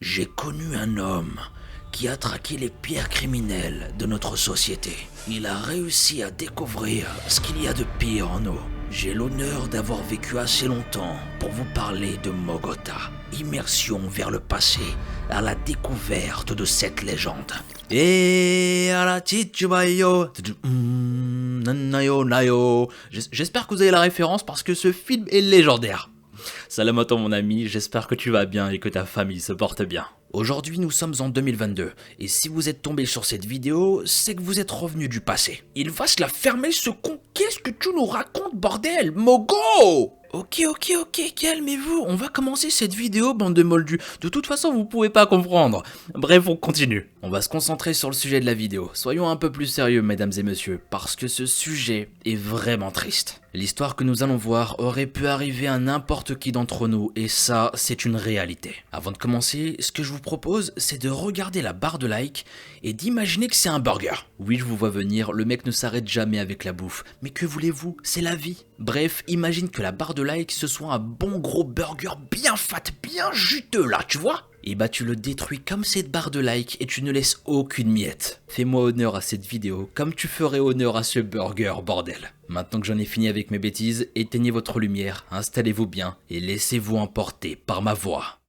J'ai connu un homme qui a traqué les pires criminels de notre société. Il a réussi à découvrir ce qu'il y a de pire en nous. J'ai l'honneur d'avoir vécu assez longtemps pour vous parler de Mogota. Immersion vers le passé, à la découverte de cette légende. Et à la Chichubayo. Nayo. J'espère que vous avez la référence parce que ce film est légendaire. Salam à toi mon ami, j'espère que tu vas bien et que ta famille se porte bien. Aujourd'hui nous sommes en 2022 et si vous êtes tombé sur cette vidéo, c'est que vous êtes revenu du passé. Il va se la fermer ce con, qu'est-ce que tu nous racontes bordel, Mogo? Ok, calmez-vous, on va commencer cette vidéo bande de moldus, de toute façon vous pouvez pas comprendre. Bref, on continue. On va se concentrer sur le sujet de la vidéo, soyons un peu plus sérieux mesdames et messieurs, parce que ce sujet est vraiment triste. L'histoire que nous allons voir aurait pu arriver à n'importe qui d'entre nous et ça, c'est une réalité. Avant de commencer, ce que je vous propose, c'est de regarder la barre de like et d'imaginer que c'est un burger. Oui, je vous vois venir, le mec ne s'arrête jamais avec la bouffe, mais que voulez-vous, c'est la vie. Bref, imagine que la barre de like ce soit un bon gros burger bien fat, bien juteux là, tu vois ? Et bah tu le détruis comme cette barre de like et tu ne laisses aucune miette. Fais-moi honneur à cette vidéo comme tu ferais honneur à ce burger, bordel. Maintenant que j'en ai fini avec mes bêtises, éteignez votre lumière, installez-vous bien et laissez-vous emporter par ma voix.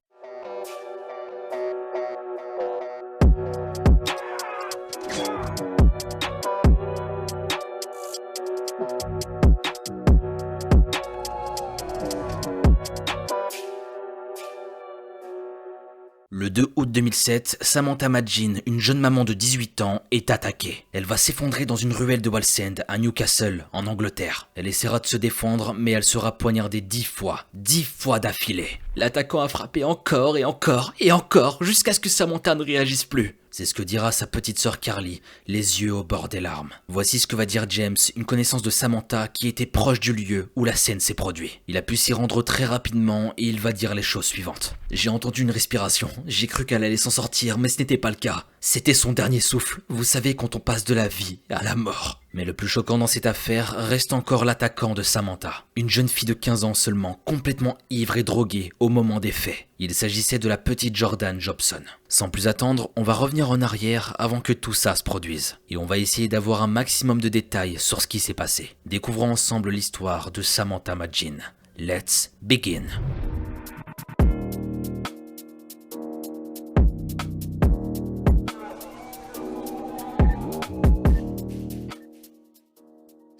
Le 2 août 2007, Samantha Madgin, une jeune maman de 18 ans, est attaquée. Elle va s'effondrer dans une ruelle de Wallsend à Newcastle, en Angleterre. Elle essaiera de se défendre, mais elle sera poignardée 10 fois d'affilée. L'attaquant a frappé encore et encore et encore, jusqu'à ce que Samantha ne réagisse plus. C'est ce que dira sa petite sœur Carly, les yeux au bord des larmes. Voici ce que va dire James, une connaissance de Samantha qui était proche du lieu où la scène s'est produite. Il a pu s'y rendre très rapidement et il va dire les choses suivantes. J'ai entendu une respiration, j'ai cru qu'elle allait s'en sortir, mais ce n'était pas le cas. C'était son dernier souffle, vous savez quand on passe de la vie à la mort. Mais le plus choquant dans cette affaire reste encore l'attaquant de Samantha. Une jeune fille de 15 ans seulement, complètement ivre et droguée au moment des faits. Il s'agissait de la petite Jordan Jobson. Sans plus attendre, on va revenir en arrière avant que tout ça se produise. Et on va essayer d'avoir un maximum de détails sur ce qui s'est passé. Découvrons ensemble l'histoire de Samantha Madgin. Let's begin.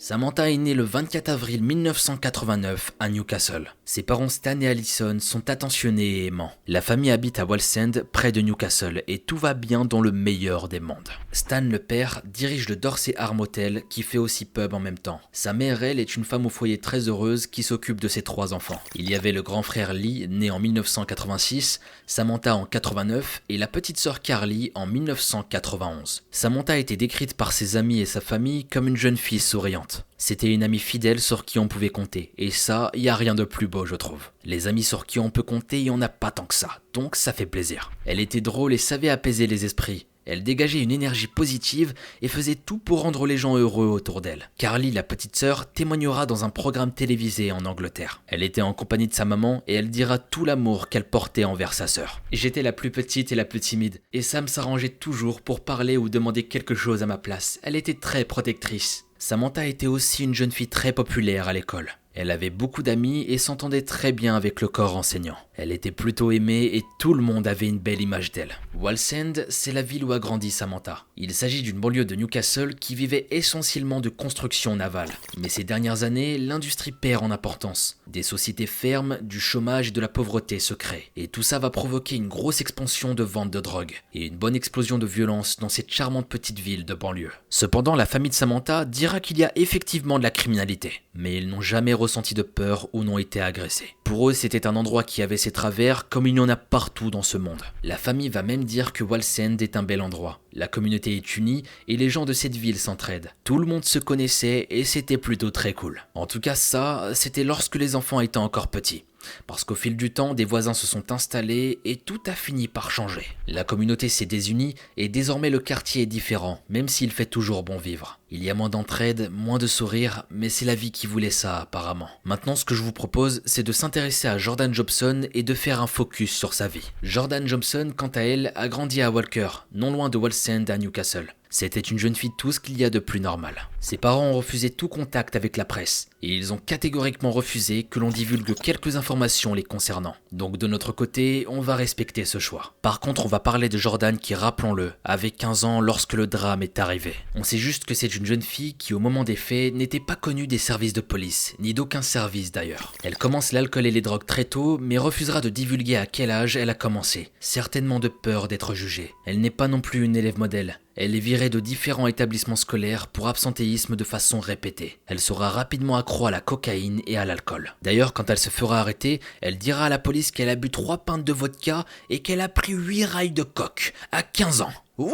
Samantha est née le 24 avril 1989 à Newcastle. Ses parents Stan et Alison sont attentionnés et aimants. La famille habite à Wallsend, près de Newcastle, et tout va bien dans le meilleur des mondes. Stan, le père, dirige le Dorsey Arm Hotel, qui fait aussi pub en même temps. Sa mère, elle, est une femme au foyer très heureuse qui s'occupe de ses 3 enfants. Il y avait le grand frère Lee, né en 1986, Samantha en 89 et la petite sœur Carly en 1991. Samantha a été décrite par ses amis et sa famille comme une jeune fille souriante. C'était une amie fidèle sur qui on pouvait compter, et ça, y a rien de plus beau je trouve. Les amis sur qui on peut compter, y en a pas tant que ça, donc ça fait plaisir. Elle était drôle et savait apaiser les esprits. Elle dégageait une énergie positive et faisait tout pour rendre les gens heureux autour d'elle. Carly, la petite sœur, témoignera dans un programme télévisé en Angleterre. Elle était en compagnie de sa maman et elle dira tout l'amour qu'elle portait envers sa sœur. J'étais la plus petite et la plus timide, et Sam s'arrangeait toujours pour parler ou demander quelque chose à ma place. Elle était très protectrice. Samantha était aussi une jeune fille très populaire à l'école. Elle avait beaucoup d'amis et s'entendait très bien avec le corps enseignant. Elle était plutôt aimée et tout le monde avait une belle image d'elle. Wallsend, c'est la ville où a grandi Samantha. Il s'agit d'une banlieue de Newcastle qui vivait essentiellement de construction navale. Mais ces dernières années, l'industrie perd en importance. Des sociétés ferment, du chômage et de la pauvreté se créent. Et tout ça va provoquer une grosse expansion de vente de drogue et une bonne explosion de violence dans cette charmante petite ville de banlieue. Cependant, la famille de Samantha dira qu'il y a effectivement de la criminalité. Mais ils n'ont jamais ressenti de peur ou n'ont été agressés. Pour eux, c'était un endroit qui avait ses travers comme il y en a partout dans ce monde. La famille va même dire que Wallsend est un bel endroit. La communauté est unie et les gens de cette ville s'entraident. Tout le monde se connaissait et c'était plutôt très cool. En tout cas ça, c'était lorsque les enfants étaient encore petits. Parce qu'au fil du temps, des voisins se sont installés et tout a fini par changer. La communauté s'est désunie et désormais le quartier est différent, même s'il fait toujours bon vivre. Il y a moins d'entraide, moins de sourires, mais c'est la vie qui voulait ça apparemment. Maintenant, ce que je vous propose, c'est de s'intéresser à Jordan Jobson et de faire un focus sur sa vie. Jordan Jobson, quant à elle, a grandi à Walker, non loin de Wallsend à Newcastle. C'était une jeune fille tout ce qu'il y a de plus normal. Ses parents ont refusé tout contact avec la presse, et ils ont catégoriquement refusé que l'on divulgue quelques informations les concernant. Donc de notre côté, on va respecter ce choix. Par contre, on va parler de Jordan qui, rappelons-le, avait 15 ans lorsque le drame est arrivé. On sait juste que c'est une jeune fille qui, au moment des faits, n'était pas connue des services de police, ni d'aucun service d'ailleurs. Elle commence l'alcool et les drogues très tôt, mais refusera de divulguer à quel âge elle a commencé, certainement de peur d'être jugée. Elle n'est pas non plus une élève modèle. Elle est virée de différents établissements scolaires pour absentéisme de façon répétée. Elle sera rapidement accro à la cocaïne et à l'alcool. D'ailleurs, quand elle se fera arrêter, elle dira à la police qu'elle a bu 3 pintes de vodka et qu'elle a pris 8 rails de coke à 15 ans. What?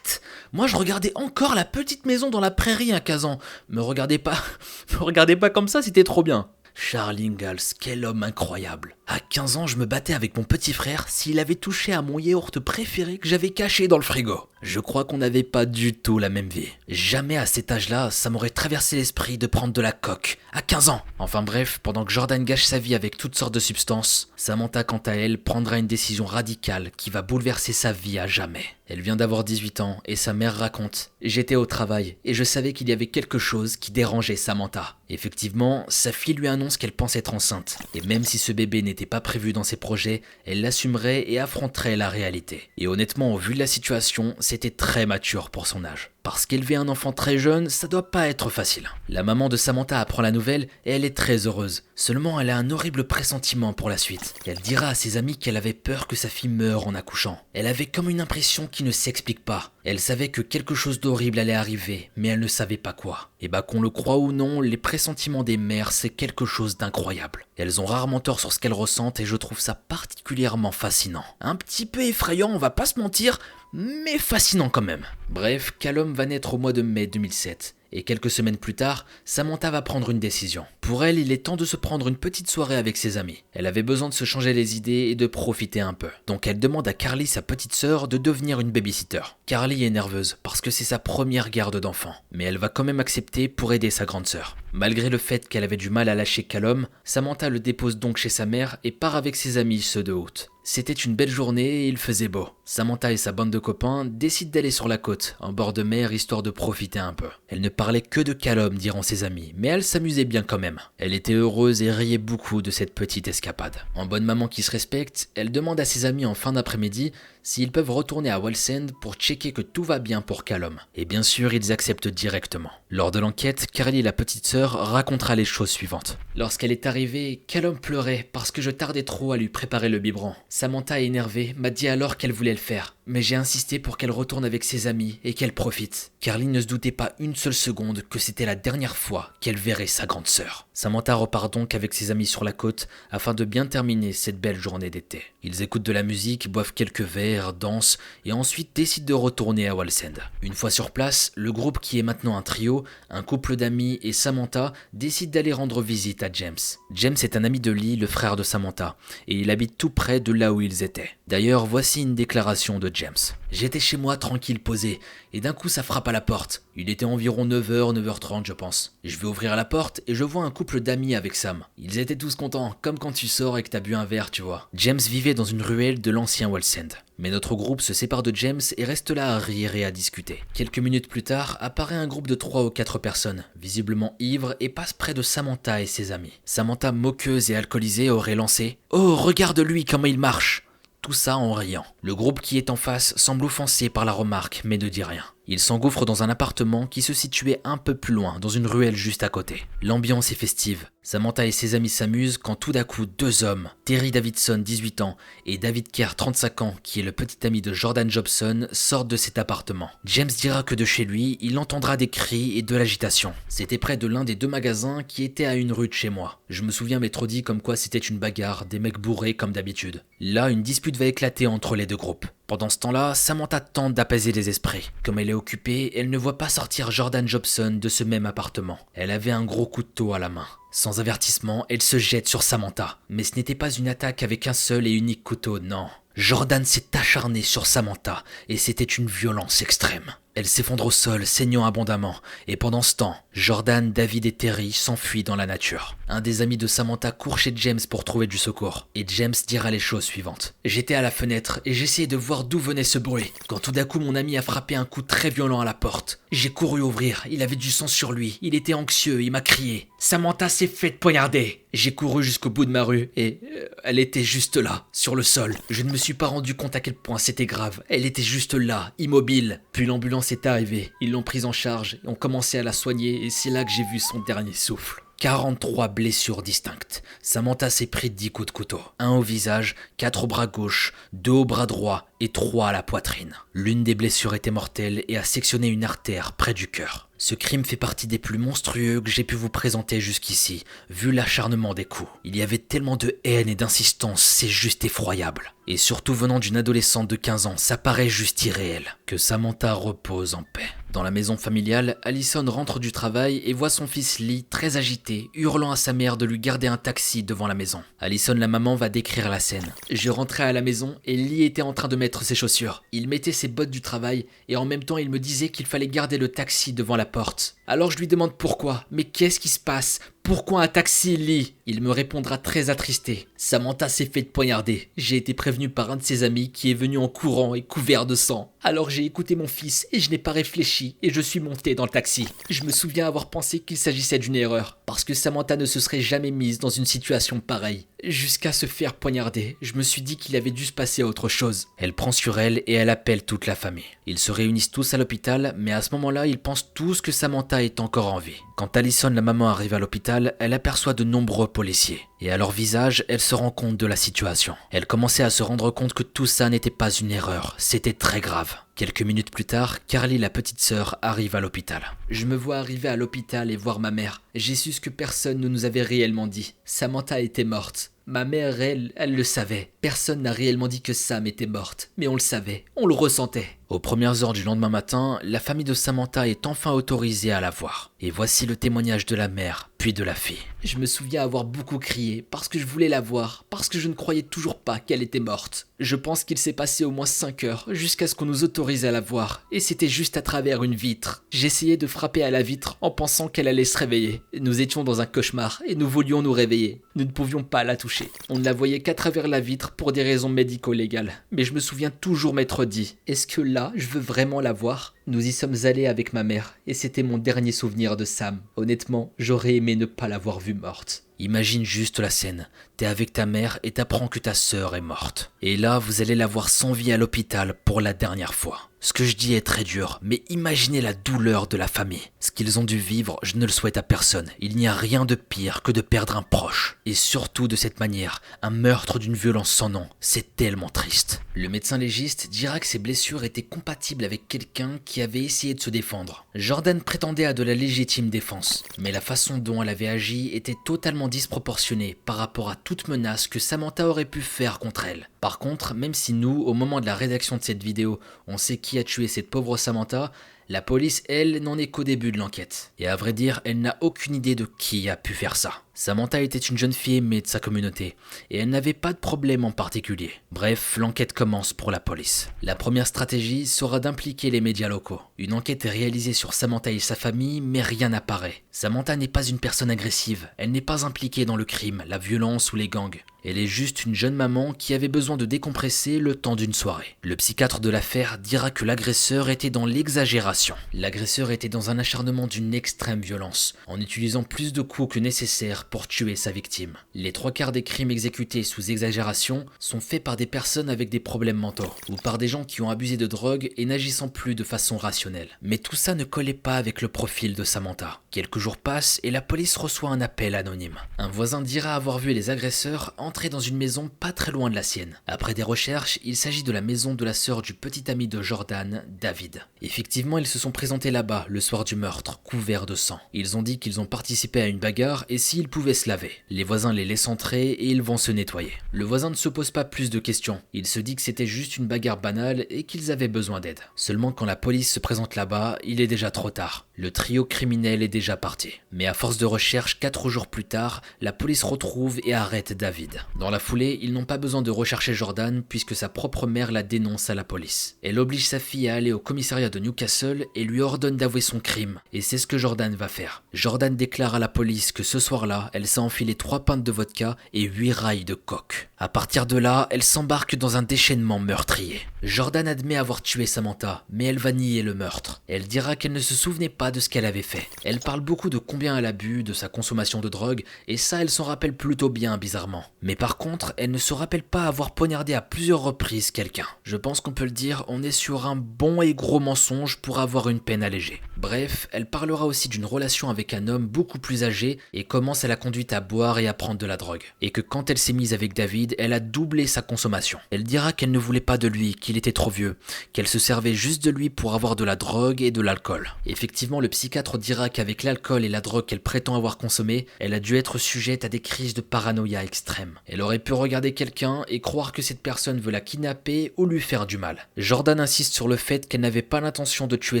Moi je regardais encore La Petite Maison dans la Prairie à 15 ans. Me regardez pas comme ça, c'était trop bien. Charles Ingalls, quel homme incroyable. À 15 ans, je me battais avec mon petit frère s'il avait touché à mon yaourt préféré que j'avais caché dans le frigo. Je crois qu'on n'avait pas du tout la même vie. Jamais à cet âge-là, ça m'aurait traversé l'esprit de prendre de la coke. À 15 ans. Enfin bref, pendant que Jordan gâche sa vie avec toutes sortes de substances, Samantha, quant à elle, prendra une décision radicale qui va bouleverser sa vie à jamais. Elle vient d'avoir 18 ans et sa mère raconte « J'étais au travail et je savais qu'il y avait quelque chose qui dérangeait Samantha. » Effectivement, sa fille lui annonce qu'elle pense être enceinte. Et même si ce bébé n'était pas prévu dans ses projets, elle l'assumerait et affronterait la réalité. Et honnêtement, au vu de la situation, c'était très mature pour son âge. Parce qu'élever un enfant très jeune, ça doit pas être facile. La maman de Samantha apprend la nouvelle et elle est très heureuse. Seulement, elle a un horrible pressentiment pour la suite. Elle dira à ses amis qu'elle avait peur que sa fille meure en accouchant. Elle avait comme une impression qui ne s'explique pas. Elle savait que quelque chose d'horrible allait arriver, mais elle ne savait pas quoi. Et bah qu'on le croit ou non, les pressentiments des mères, c'est quelque chose d'incroyable. Elles ont rarement tort sur ce qu'elles ressentent et je trouve ça particulièrement fascinant. Un petit peu effrayant, on va pas se mentir, mais fascinant quand même. Bref, Callum va naître au mois de mai 2007. Et quelques semaines plus tard, Samantha va prendre une décision. Pour elle, il est temps de se prendre une petite soirée avec ses amis. Elle avait besoin de se changer les idées et de profiter un peu. Donc elle demande à Carly, sa petite sœur, de devenir une babysitter. Carly est nerveuse parce que c'est sa première garde d'enfant. Mais elle va quand même accepter pour aider sa grande sœur. Malgré le fait qu'elle avait du mal à lâcher Callum, Samantha le dépose donc chez sa mère et part avec ses amis ceux de Haute. C'était une belle journée et il faisait beau. Samantha et sa bande de copains décident d'aller sur la côte, en bord de mer, histoire de profiter un peu. Elle ne parlait que de Callum, diront ses amis, mais elle s'amusait bien quand même. Elle était heureuse et riait beaucoup de cette petite escapade. En bonne maman qui se respecte, elle demande à ses amis en fin d'après-midi s'ils peuvent retourner à Wallsend pour checker que tout va bien pour Callum. Et bien sûr, ils acceptent directement. Lors de l'enquête, Carly, la petite sœur, racontera les choses suivantes. Lorsqu'elle est arrivée, Callum pleurait parce que je tardais trop à lui préparer le biberon. Samantha, énervée, m'a dit alors qu'elle voulait le faire, mais j'ai insisté pour qu'elle retourne avec ses amis et qu'elle profite. Carly ne se doutait pas une seule seconde que c'était la dernière fois qu'elle verrait sa grande sœur. Samantha repart donc avec ses amis sur la côte afin de bien terminer cette belle journée d'été. Ils écoutent de la musique, boivent quelques verres, dansent et ensuite décident de retourner à Wallsend. Une fois sur place, le groupe qui est maintenant un trio, un couple d'amis et Samantha décident d'aller rendre visite à James. James est un ami de Lee, le frère de Samantha, et il habite tout près de là où ils étaient. D'ailleurs, voici une déclaration de James. J'étais chez moi tranquille posé, et d'un coup ça frappe à la porte. Il était environ 9h, 9h30 je pense. Je vais ouvrir la porte et je vois un couple d'amis avec Sam. Ils étaient tous contents, comme quand tu sors et que t'as bu un verre, tu vois. James vivait dans une ruelle de l'ancien Wallsend. Mais notre groupe se sépare de James et reste là à rire et à discuter. Quelques minutes plus tard, apparaît un groupe de 3 ou 4 personnes, visiblement ivres, et passe près de Samantha et ses amis. Samantha, moqueuse et alcoolisée, aurait lancé « Oh, regarde-lui comment il marche !» Tout ça en riant. Le groupe qui est en face semble offensé par la remarque, mais ne dit rien. Il s'engouffre dans un appartement qui se situait un peu plus loin, dans une ruelle juste à côté. L'ambiance est festive. Samantha et ses amis s'amusent quand tout d'un coup 2 hommes, Terry Davidson, 18 ans, et David Kerr, 35 ans, qui est le petit ami de Jordan Jobson, sortent de cet appartement. James dira que de chez lui, il entendra des cris et de l'agitation. C'était près de l'un des 2 magasins qui étaient à une rue de chez moi. Je me souviens m'être dit comme quoi c'était une bagarre, des mecs bourrés comme d'habitude. Là, une dispute va éclater entre les 2 groupes. Pendant ce temps-là, Samantha tente d'apaiser les esprits. Comme elle est occupée, elle ne voit pas sortir Jordan Jobson de ce même appartement. Elle avait un gros couteau à la main. Sans avertissement, elle se jette sur Samantha. Mais ce n'était pas une attaque avec un seul et unique couteau, non. Jordan s'est acharné sur Samantha et c'était une violence extrême. Elle s'effondre au sol, saignant abondamment. Et pendant ce temps, Jordan, David et Terry s'enfuient dans la nature. Un des amis de Samantha court chez James pour trouver du secours. Et James dira les choses suivantes. J'étais à la fenêtre et j'essayais de voir d'où venait ce bruit. Quand tout d'un coup mon ami a frappé un coup très violent à la porte. J'ai couru ouvrir, il avait du sang sur lui. Il était anxieux, il m'a crié. Samantha s'est faite poignarder. J'ai couru jusqu'au bout de ma rue et elle était juste là, sur le sol. Je ne me suis pas rendu compte à quel point c'était grave. Elle était juste là, immobile. Puis l'ambulance est arrivée. Ils l'ont prise en charge et ont commencé à la soigner et c'est là que j'ai vu son dernier souffle. 43 blessures distinctes. Samantha s'est pris 10 coups de couteau. 1 au visage, 4 au bras gauche, 2 au bras droit et 3 à la poitrine. L'une des blessures était mortelle et a sectionné une artère près du cœur. Ce crime fait partie des plus monstrueux que j'ai pu vous présenter jusqu'ici, vu l'acharnement des coups. Il y avait tellement de haine et d'insistance, c'est juste effroyable. Et surtout venant d'une adolescente de 15 ans, ça paraît juste irréel. Que Samantha repose en paix. Dans la maison familiale, Allison rentre du travail et voit son fils Lee très agité, hurlant à sa mère de lui garder un taxi devant la maison. Allison, la maman, va décrire la scène. Je rentrais à la maison et Lee était en train de mettre ses chaussures. Il mettait ses bottes du travail et en même temps il me disait qu'il fallait garder le taxi devant la porte. Alors je lui demande pourquoi, mais qu'est-ce qui se passe ? Pourquoi un taxi, Lee ? Il me répondra très attristé. Samantha s'est fait poignarder. J'ai été prévenu par un de ses amis qui est venu en courant et couvert de sang. Alors j'ai écouté mon fils et je n'ai pas réfléchi et je suis monté dans le taxi. Je me souviens avoir pensé qu'il s'agissait d'une erreur parce que Samantha ne se serait jamais mise dans une situation pareille. Jusqu'à se faire poignarder, je me suis dit qu'il avait dû se passer autre chose. Elle prend sur elle et elle appelle toute la famille. Ils se réunissent tous à l'hôpital, mais à ce moment-là, ils pensent tous que Samantha est encore en vie. Quand Allison, la maman, arrive à l'hôpital, elle aperçoit de nombreux policiers. Et à leur visage, elle se rend compte de la situation. Elle commençait à se rendre compte que tout ça n'était pas une erreur, c'était très grave. Quelques minutes plus tard, Carly, la petite sœur, arrive à l'hôpital. Je me vois arriver à l'hôpital et voir ma mère. J'ai su ce que personne ne nous avait réellement dit. Samantha était morte. Ma mère, elle le savait. Personne n'a réellement dit que Sam était morte. Mais on le savait, on le ressentait. Aux premières heures du lendemain matin, la famille de Samantha est enfin autorisée à la voir. Et voici le témoignage de la mère, puis de la fille. Je me souviens avoir beaucoup crié parce que je voulais la voir, parce que je ne croyais toujours pas qu'elle était morte. Je pense qu'il s'est passé au moins 5 heures jusqu'à ce qu'on nous autorise à la voir. Et c'était juste à travers une vitre. J'essayais de frapper à la vitre en pensant qu'elle allait se réveiller. Nous étions dans un cauchemar et nous voulions nous réveiller. Nous ne pouvions pas la toucher. On ne la voyait qu'à travers la vitre pour des raisons médico-légales. Mais je me souviens toujours m'être dit, est-ce que là, je veux vraiment la voir ? Nous y sommes allés avec ma mère et c'était mon dernier souvenir de Sam. Honnêtement, j'aurais aimé ne pas l'avoir vue morte. Imagine juste la scène. T'es avec ta mère et t'apprends que ta sœur est morte. Et là, vous allez la voir sans vie à l'hôpital pour la dernière fois. Ce que je dis est très dur, mais imaginez la douleur de la famille. Ce qu'ils ont dû vivre, je ne le souhaite à personne. Il n'y a rien de pire que de perdre un proche. Et surtout de cette manière, un meurtre d'une violence sans nom. C'est tellement triste. Le médecin légiste dira que ses blessures étaient compatibles avec quelqu'un qui avait essayé de se défendre. Jordan prétendait à de la légitime défense, mais la façon dont elle avait agi était totalement disproportionnée par rapport à toute menace que Samantha aurait pu faire contre elle. Par contre, même si nous, au moment de la rédaction de cette vidéo, on sait qui a tué cette pauvre Samantha, la police, elle, n'en est qu'au début de l'enquête. Et à vrai dire, elle n'a aucune idée de qui a pu faire ça. Samantha était une jeune fille aimée de sa communauté, et elle n'avait pas de problème en particulier. Bref, l'enquête commence pour la police. La première stratégie sera d'impliquer les médias locaux. Une enquête est réalisée sur Samantha et sa famille, mais rien n'apparaît. Samantha n'est pas une personne agressive, elle n'est pas impliquée dans le crime, la violence ou les gangs. Elle est juste une jeune maman qui avait besoin de décompresser le temps d'une soirée. Le psychiatre de l'affaire dira que l'agresseur était dans l'exagération. L'agresseur était dans un acharnement d'une extrême violence, en utilisant plus de coups que nécessaire pour tuer sa victime. Les 3/4 des crimes exécutés sous exagération sont faits par des personnes avec des problèmes mentaux, ou par des gens qui ont abusé de drogue et n'agissant plus de façon rationnelle. Mais tout ça ne collait pas avec le profil de Samantha. Quelques jours passent et la police reçoit un appel anonyme. Un voisin dira avoir vu les agresseurs entrer dans une maison pas très loin de la sienne. Après des recherches, il s'agit de la maison de la sœur du petit ami de Jordan, David. Effectivement, ils se sont présentés là-bas le soir du meurtre, couverts de sang. Ils ont dit qu'ils ont participé à une bagarre et s'ils pouvaient se laver. Les voisins les laissent entrer et ils vont se nettoyer. Le voisin ne se pose pas plus de questions. Il se dit que c'était juste une bagarre banale et qu'ils avaient besoin d'aide. Seulement quand la police se présente là-bas, il est déjà trop tard. Le trio criminel est déjà parti. Mais à force de recherche, 4 jours plus tard, la police retrouve et arrête David. Dans la foulée, ils n'ont pas besoin de rechercher Jordan puisque sa propre mère la dénonce à la police. Elle oblige sa fille à aller au commissariat de Newcastle et lui ordonne d'avouer son crime. Et c'est ce que Jordan va faire. Jordan déclare à la police que ce soir-là, elle s'est enfilé 3 pintes de vodka et 8 rails de coke. À partir de là, elle s'embarque dans un déchaînement meurtrier. Jordan admet avoir tué Samantha, mais elle va nier le meurtre. Elle dira qu'elle ne se souvenait pas de ce qu'elle avait fait. Elle parle beaucoup de combien elle a bu, de sa consommation de drogue, et ça elle s'en rappelle plutôt bien bizarrement. Mais par contre, elle ne se rappelle pas avoir poignardé à plusieurs reprises quelqu'un. Je pense qu'on peut le dire, on est sur un bon et gros mensonge pour avoir une peine allégée. Bref, elle parlera aussi d'une relation avec un homme beaucoup plus âgé et comment ça l'a conduite à boire et à prendre de la drogue. Et que quand elle s'est mise avec David, elle a doublé sa consommation. Elle dira qu'elle ne voulait pas de lui, qu'il était trop vieux, qu'elle se servait juste de lui pour avoir de la drogue et de l'alcool. Effectivement, le psychiatre dira qu'avec l'alcool et la drogue qu'elle prétend avoir consommé, elle a dû être sujette à des crises de paranoïa extrême. Elle aurait pu regarder quelqu'un et croire que cette personne veut la kidnapper ou lui faire du mal. Jordan insiste sur le fait qu'elle n'avait pas l'intention de tuer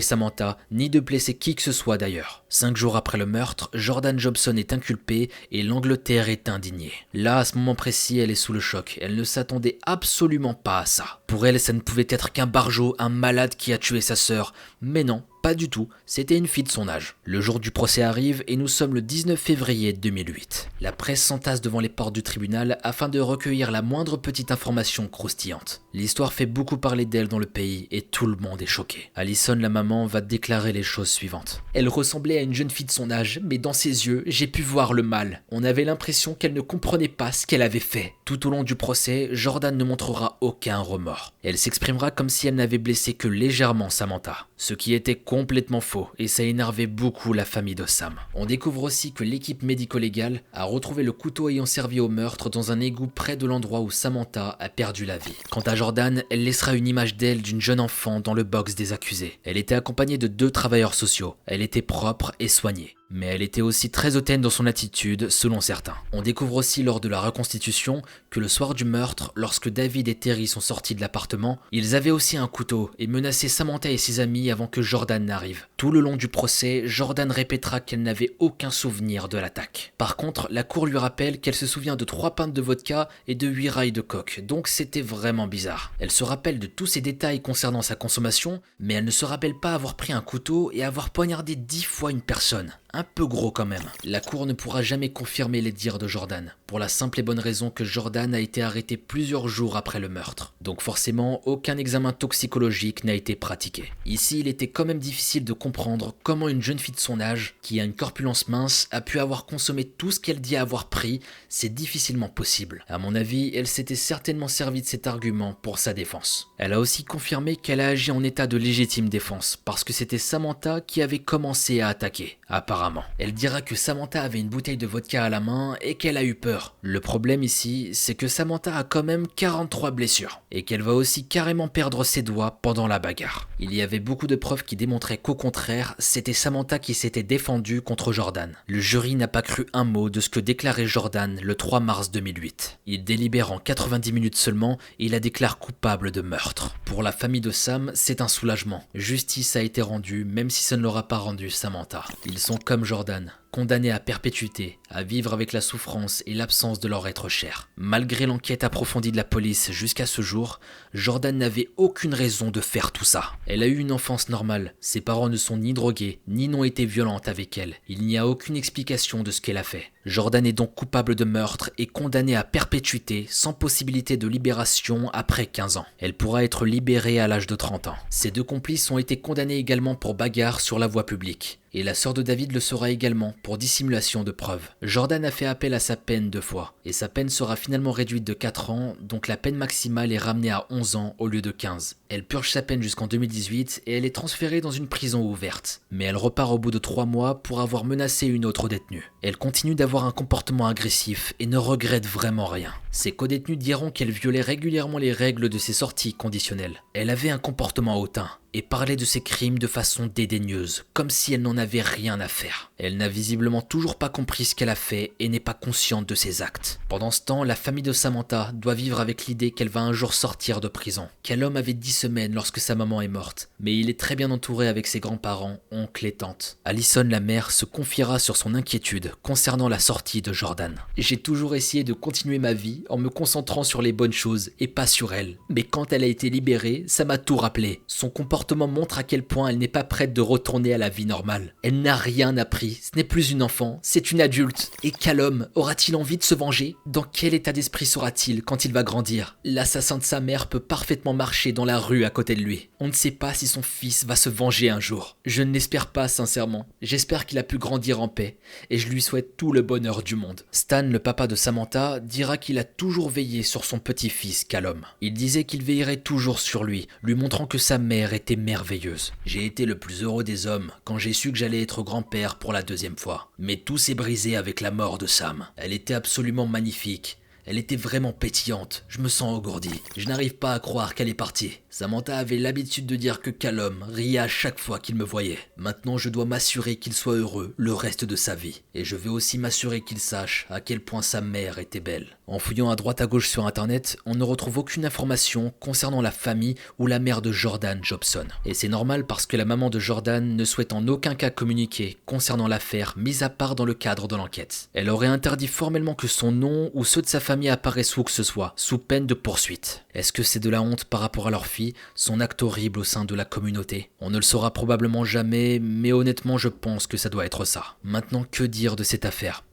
Samantha, ni de blesser qui que ce soit d'ailleurs. 5 jours après le meurtre, Jordan Jobson est inculpée et l'Angleterre est indignée. Là, à ce moment précis, elle est sous le choc. Elle ne s'attendait absolument pas à ça. Pour elle, ça ne pouvait être qu'un barjot, un malade qui a tué sa sœur. Mais non, pas du tout, c'était une fille de son âge. Le jour du procès arrive et nous sommes le 19 février 2008. La presse s'entasse devant les portes du tribunal afin de recueillir la moindre petite information croustillante. L'histoire fait beaucoup parler d'elle dans le pays et tout le monde est choqué. Alison, la maman, va déclarer les choses suivantes. Elle ressemblait à une jeune fille de son âge, mais dans ses yeux, j'ai pu voir le mal. On avait l'impression qu'elle ne comprenait pas ce qu'elle avait fait. Tout au long du procès, Jordan ne montrera aucun remords. Elle s'exprimera comme si elle n'avait blessé que légèrement Samantha. Ce qui était complètement faux et ça énervait beaucoup la famille de Sam. On découvre aussi que l'équipe médico-légale a retrouvé le couteau ayant servi au meurtre dans un égout près de l'endroit où Samantha a perdu la vie. Quant à Jordan, elle laissera une image d'elle d'une jeune enfant dans le box des accusés. Elle était accompagnée de 2 travailleurs sociaux. Elle était propre et soignée. Mais elle était aussi très hautaine dans son attitude, selon certains. On découvre aussi lors de la reconstitution que le soir du meurtre, lorsque David et Terry sont sortis de l'appartement, ils avaient aussi un couteau et menaçaient Samantha et ses amis avant que Jordan n'arrive. Tout le long du procès, Jordan répétera qu'elle n'avait aucun souvenir de l'attaque. Par contre, la cour lui rappelle qu'elle se souvient de 3 pintes de vodka et de 8 rails de coke, donc c'était vraiment bizarre. Elle se rappelle de tous ces détails concernant sa consommation, mais elle ne se rappelle pas avoir pris un couteau et avoir poignardé 10 fois une personne. Un peu gros quand même. La cour ne pourra jamais confirmer les dires de Jordan, pour la simple et bonne raison que Jordan a été arrêté plusieurs jours après le meurtre. Donc forcément, aucun examen toxicologique n'a été pratiqué. Ici, il était quand même difficile de comprendre comment une jeune fille de son âge, qui a une corpulence mince, a pu avoir consommé tout ce qu'elle dit avoir pris. C'est difficilement possible. À mon avis, elle s'était certainement servie de cet argument pour sa défense. Elle a aussi confirmé qu'elle a agi en état de légitime défense, parce que c'était Samantha qui avait commencé à attaquer. Apparemment. Elle dira que Samantha avait une bouteille de vodka à la main et qu'elle a eu peur. Le problème ici, c'est que Samantha a quand même 43 blessures et qu'elle va aussi carrément perdre ses doigts pendant la bagarre. Il y avait beaucoup de preuves qui démontraient qu'au contraire, c'était Samantha qui s'était défendue contre Jordan. Le jury n'a pas cru un mot de ce que déclarait Jordan le 3 mars 2008. Il délibère en 90 minutes seulement et la déclare coupable de meurtre. Pour la famille de Sam, c'est un soulagement. Justice a été rendue, même si ça ne l'aura pas rendu Samantha. Ils sont comme Jordan, condamnés à perpétuité, à vivre avec la souffrance et l'absence de leur être cher. Malgré l'enquête approfondie de la police jusqu'à ce jour, Jordan n'avait aucune raison de faire tout ça. Elle a eu une enfance normale, ses parents ne sont ni drogués, ni n'ont été violentes avec elle. Il n'y a aucune explication de ce qu'elle a fait. Jordan est donc coupable de meurtre et condamnée à perpétuité sans possibilité de libération après 15 ans. Elle pourra être libérée à l'âge de 30 ans. Ses 2 complices ont été condamnés également pour bagarre sur la voie publique. Et la sœur de David le sera également pour dissimulation de preuves. Jordan a fait appel à sa peine 2 fois, et sa peine sera finalement réduite de 4 ans, donc la peine maximale est ramenée à 11 ans au lieu de 15. Elle purge sa peine jusqu'en 2018 et elle est transférée dans une prison ouverte. Mais elle repart au bout de 3 mois pour avoir menacé une autre détenue. Elle continue d'avoir avoir un comportement agressif et ne regrette vraiment rien. Ses codétenus diront qu'elle violait régulièrement les règles de ses sorties conditionnelles. Elle avait un comportement hautain et parlait de ses crimes de façon dédaigneuse, comme si elle n'en avait rien à faire. Elle n'a visiblement toujours pas compris ce qu'elle a fait et n'est pas consciente de ses actes. Pendant ce temps, la famille de Samantha doit vivre avec l'idée qu'elle va un jour sortir de prison. Callum avait 10 semaines lorsque sa maman est morte, mais il est très bien entouré avec ses grands-parents, oncles et tantes. Allison, la mère, se confiera sur son inquiétude concernant la sortie de Jordan. J'ai toujours essayé de continuer ma vie en me concentrant sur les bonnes choses et pas sur elle. Mais quand elle a été libérée, ça m'a tout rappelé. Son comportement montre à quel point elle n'est pas prête de retourner à la vie normale. Elle n'a rien appris, ce n'est plus une enfant, c'est une adulte. Et Callum aura-t-il envie de se venger? Dans quel état d'esprit sera-t-il quand il va grandir? L'assassin de sa mère peut parfaitement marcher dans la rue à côté de lui. On ne sait pas si son fils va se venger un jour. Je ne l'espère pas sincèrement. J'espère qu'il a pu grandir en paix et je lui souhaite tout le bonheur du monde. Stan, le papa de Samantha, dira qu'il a toujours veillé sur son petit-fils Callum. Il disait qu'il veillerait toujours sur lui, lui montrant que sa mère était merveilleuse. J'ai été le plus heureux des hommes quand j'ai su que j'allais être grand-père pour la 2e fois. Mais tout s'est brisé avec la mort de Sam. Elle était absolument magnifique. Elle était vraiment pétillante, je me sens engourdi. Je n'arrive pas à croire qu'elle est partie. Samantha avait l'habitude de dire que Callum riait à chaque fois qu'il me voyait. Maintenant je dois m'assurer qu'il soit heureux le reste de sa vie. Et je veux aussi m'assurer qu'il sache à quel point sa mère était belle. En fouillant à droite à gauche sur internet, on ne retrouve aucune information concernant la famille ou la mère de Jordan Jobson. Et c'est normal parce que la maman de Jordan ne souhaite en aucun cas communiquer concernant l'affaire, mis à part dans le cadre de l'enquête. Elle aurait interdit formellement que son nom ou ceux de sa famille apparaissent où que ce soit, sous peine de poursuite. Est-ce que c'est de la honte par rapport à leur fille, son acte horrible au sein de la communauté? On ne le saura probablement jamais, mais honnêtement je pense que ça doit être ça. Maintenant, que dire de cette affaire?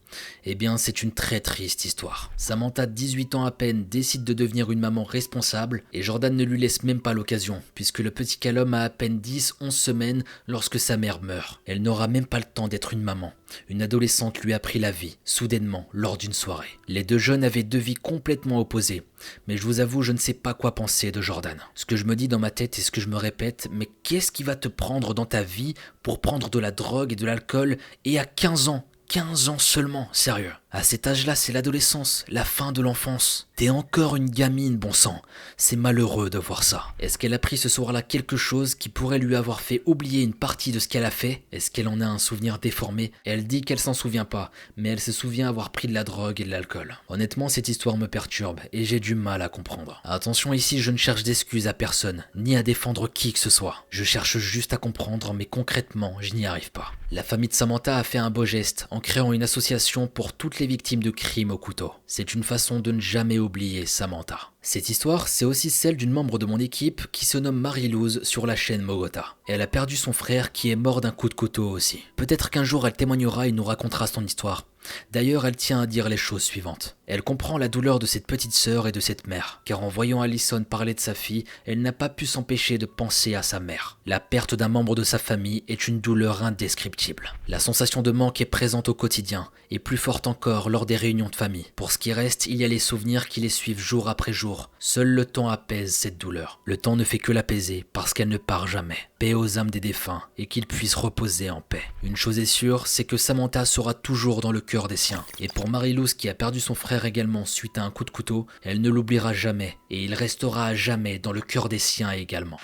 Eh bien, c'est une très triste histoire. Samantha, 18 ans à peine, décide de devenir une maman responsable et Jordan ne lui laisse même pas l'occasion, puisque le petit Callum a à peine 10-11 semaines lorsque sa mère meurt. Elle n'aura même pas le temps d'être une maman. Une adolescente lui a pris la vie, soudainement, lors d'une soirée. Les deux jeunes avaient deux vies complètement opposées, mais je vous avoue, je ne sais pas quoi penser de Jordan. Ce que je me dis dans ma tête et ce que je me répète, mais qu'est-ce qui va te prendre dans ta vie pour prendre de la drogue et de l'alcool et à 15 ans? 15 ans seulement, sérieux. À cet âge-là, c'est l'adolescence, la fin de l'enfance. T'es encore une gamine, bon sang. C'est malheureux de voir ça. Est-ce qu'elle a pris ce soir-là quelque chose qui pourrait lui avoir fait oublier une partie de ce qu'elle a fait? Est-ce qu'elle en a un souvenir déformé? Elle dit qu'elle s'en souvient pas, mais elle se souvient avoir pris de la drogue et de l'alcool. Honnêtement, cette histoire me perturbe et j'ai du mal à comprendre. Attention, ici, je ne cherche d'excuses à personne, ni à défendre qui que ce soit. Je cherche juste à comprendre, mais concrètement, je n'y arrive pas. La famille de Samantha a fait un beau geste en créant une association pour toutes les victimes de crimes au couteau. C'est une façon de ne jamais oublier Samantha. Cette histoire, c'est aussi celle d'une membre de mon équipe qui se nomme Marie-Louze sur la chaîne Mogota. Elle a perdu son frère qui est mort d'un coup de couteau aussi. Peut-être qu'un jour elle témoignera et nous racontera son histoire. D'ailleurs, elle tient à dire les choses suivantes. Elle comprend la douleur de cette petite sœur et de cette mère, car en voyant Allison parler de sa fille, elle n'a pas pu s'empêcher de penser à sa mère. La perte d'un membre de sa famille est une douleur indescriptible. La sensation de manque est présente au quotidien, et plus forte encore lors des réunions de famille. Pour ce qui reste, il y a les souvenirs qui les suivent jour après jour. Seul le temps apaise cette douleur. Le temps ne fait que l'apaiser, parce qu'elle ne part jamais. Paix aux âmes des défunts, et qu'ils puissent reposer en paix. Une chose est sûre, c'est que Samantha sera toujours dans le cœur des siens. Et pour Marie-Louze qui a perdu son frère également suite à un coup de couteau, elle ne l'oubliera jamais, et il restera à jamais dans le cœur des siens également.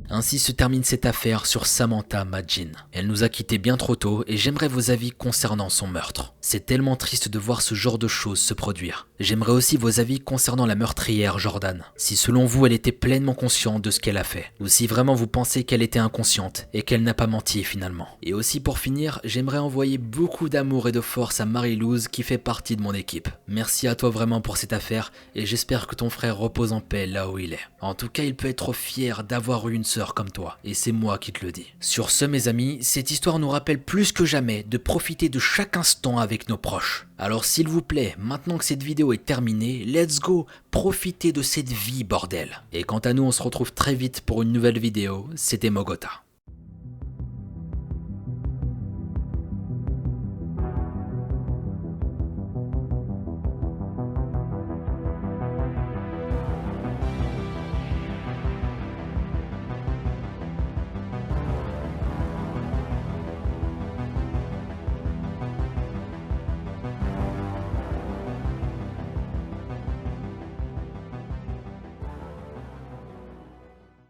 Ainsi se termine cette affaire sur Samantha Madjin. Elle nous a quittés bien trop tôt et j'aimerais vos avis concernant son meurtre. C'est tellement triste de voir ce genre de choses se produire. J'aimerais aussi vos avis concernant la meurtrière Jordan. Si selon vous elle était pleinement consciente de ce qu'elle a fait, ou si vraiment vous pensez qu'elle était inconsciente et qu'elle n'a pas menti finalement. Et aussi pour finir, j'aimerais envoyer beaucoup d'amour et de force à Marie-Louze qui fait partie de mon équipe. Merci à toi vraiment pour cette affaire et j'espère que ton frère repose en paix là où il est. En tout cas, il peut être fier d'avoir eu une sœur comme toi, et c'est moi qui te le dis. Sur ce mes amis, cette histoire nous rappelle plus que jamais de profiter de chaque instant avec nos proches. Alors s'il vous plaît, maintenant que cette vidéo est terminée, let's go, profitez de cette vie bordel. Et quant à nous, on se retrouve très vite pour une nouvelle vidéo, c'était Mogota.